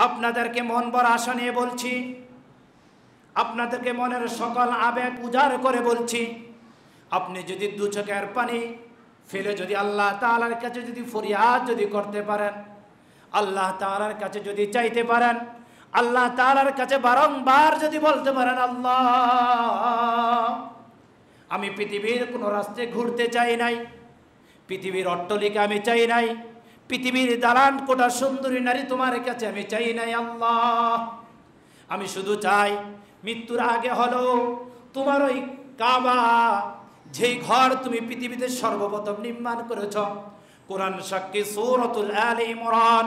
আপনাদেরকে মন ভরা আশা নিয়ে বলছি, আপনাদেরকে মনের সকল আবেগ উজাড় করে বলছি, আপনি যদি দু চোখের পানি ফেলে যদি আল্লাহ তাআলার কাছে যদি ফরিয়াদ যদি করতে পারেন, আল্লাহ তাআলার কাছে যদি চাইতে পারেন, আল্লাহ তাআলার কাছে বারংবার যদি বলতে পারেন, আল্লাহ আমি পৃথিবীর কোনো রাস্তায় ঘুরতে চাই নাই, পৃথিবীর অট্টালিকা আমি চাই নাই, পৃথিবীর দালান কোটা সুন্দরী নারী তোমার কাছে আমি চাই নাই, আল্লাহ আমি শুধু চাই মৃত্যুর আগে হলো তোমার ওই কাবা, যেই ঘর তুমি পৃথিবীতে সর্বপ্রথম নির্মাণ করেছ। কোরআন সাক্ষী সূরাতুল আলে ইমরান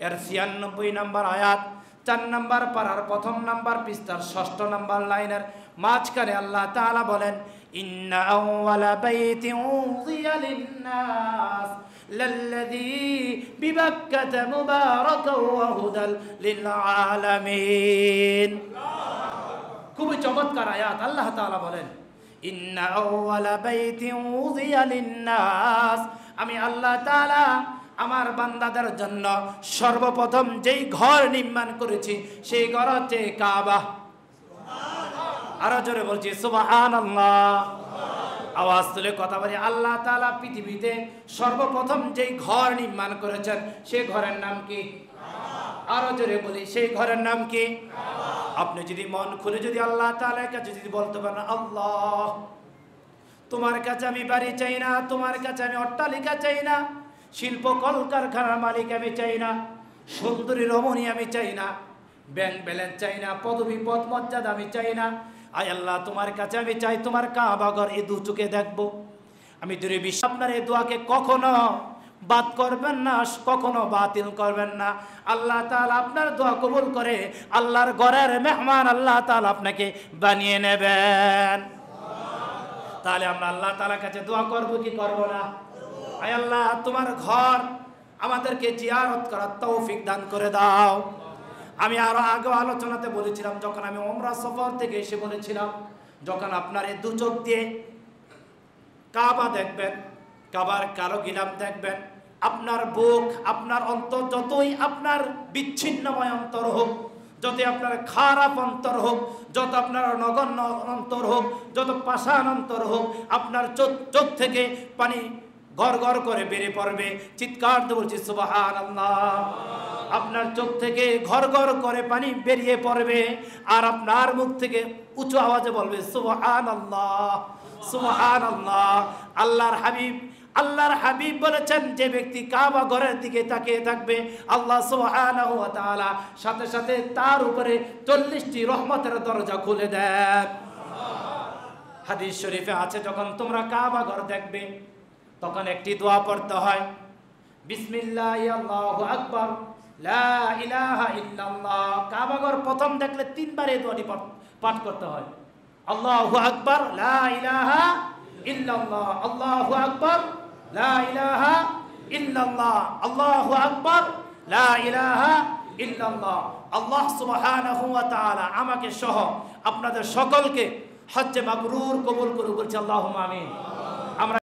এর ৯৬ নম্বর আয়াত, ৪ নম্বর পারার ১ম নম্বর পৃষ্ঠার ৬ষ্ঠ নম্বর লাইনের মাঝখানে আল্লাহ তাআলা বলেন, ইন্না আউওয়ালা বাইতিন উযিয়া লিন-নাস লাল্লাযী বিবাক্কাতা মুবারাকান ওয়া হুদাল লিল আলামিন। খুবই চমৎকার আয়াত। আল্লাহ তাআলা বলেন, ইন্না আউওয়ালা বাইতিন উযিয়া লিন-নাস, আমি আল্লাহ তাআলা আমার বান্দাদের জন্য সর্বপ্রথম যেই ঘর নির্মাণ করেছি সেই ঘর হচ্ছে কাবা। আরো জোরে বলছি সুবহানাল্লাহ। আওয়াজ তুলে কথা বলি, আল্লাহ তাআলা পৃথিবীতে সর্বপ্রথম যেই ঘর নির্মাণ করেছেন সেই ঘরের নাম কি? আরো জোরে বলি, সেই ঘরের নাম কি? আপনি যদি মন খুলে যদি আল্লাহ তাআলার কাছে যদি বলতে পারেন, আল্লাহ তোমার কাছে আমি বাড়ি চাই না, তোমার কাছে আমি অট্টালিকা চাই না, শিল্প কলকারখানার মালিক আমি চাই না, সুন্দরী রমণী আমি চাই না, ব্যাংক ব্যালেন্স চাই না, পদবী পদ মর্যাদা আমি চাই না, আয় আল্লাহ তোমার কাছে আমি চাই তোমার কাবা ঘর এই দু চোখে দেখবো। আমি দূরে বিশ্ব আপনার এই দোয়াকে কখনো বাদ করবেন না, কখনো বাতিল করবেন না। আল্লাহ তাআলা আপনার দোয়া কবুল করে আল্লাহর ঘরের মেহমান আল্লাহ তাআলা আপনাকে বানিয়ে নেবেন। তাহলে আমরা আল্লাহ তাআলার কাছে দোয়া করব কি করব না? আয় আল্লাহ তোমার ঘর আমাদেরকে জিয়ারত করার তৌফিক দান করে দাও। আমি আরো আগে আলোচনাতে বলেছিলাম, যখন আমি উমরা সফর থেকে এসে বলেছিলাম, যখন আপনার এই দু চোখ দিয়ে কাবা দেখবেন, কাবার কালো গিলাম দেখবেন, আপনার বুক আপনার অন্তর যতই আপনার বিচ্ছিন্নময় অন্তর হোক, যতই আপনার খারাপ অন্তর হোক, যত আপনার নগণ্য অন্তর হোক, যত পাষাণ অন্তর হোক, আপনার চোখ থেকে পানি গড় গড় করে বেরিয়ে পড়বে। চিৎকার দিয়ে বলছি সুবহানাল্লাহ। আপনার চোখ থেকে ঘর ঘর করে পানি বেরিয়ে পড়বে, আর আপনার মুখ থেকে উঁচু আওয়াজে বলবে সুবহানাল্লাহ সুবহানাল্লাহ। আল্লাহর হাবিব বলেছেন, যে ব্যক্তি কাবা ঘরের দিকে তাকিয়ে থাকবে, আল্লাহ সুবহানাহু ওয়া তাআলা সাথে সাথে তার উপরে ৪০টি রহমতের দরজা খুলে দেন। হাদিস শরীফে আছে, যখন তোমরা কাবা ঘর দেখবে তখন একটি দোয়া পড়তে হয়, বিসমিল্লাহি আল্লাহু আকবার লা ইলাহা ইল্লাল্লাহ। কাবা ঘর প্রথম দেখলে ৩ বার এই দোয়াটি পাঠ করতে হয়, আল্লাহু আকবার লা ইলাহা ইল্লাল্লাহ, আল্লাহু আকবার লা ইলাহা ইল্লাল্লাহ, আল্লাহু আকবার লা ইলাহা ইল্লাল্লাহ। আল্লাহ সুবহানাহু ওয়া তাআলা আমাকে সহ আপনাদের সকলকে হজ্জে মাবরুর কবুল করুন, বলছি আল্লাহুম্মা আমিন। আমরা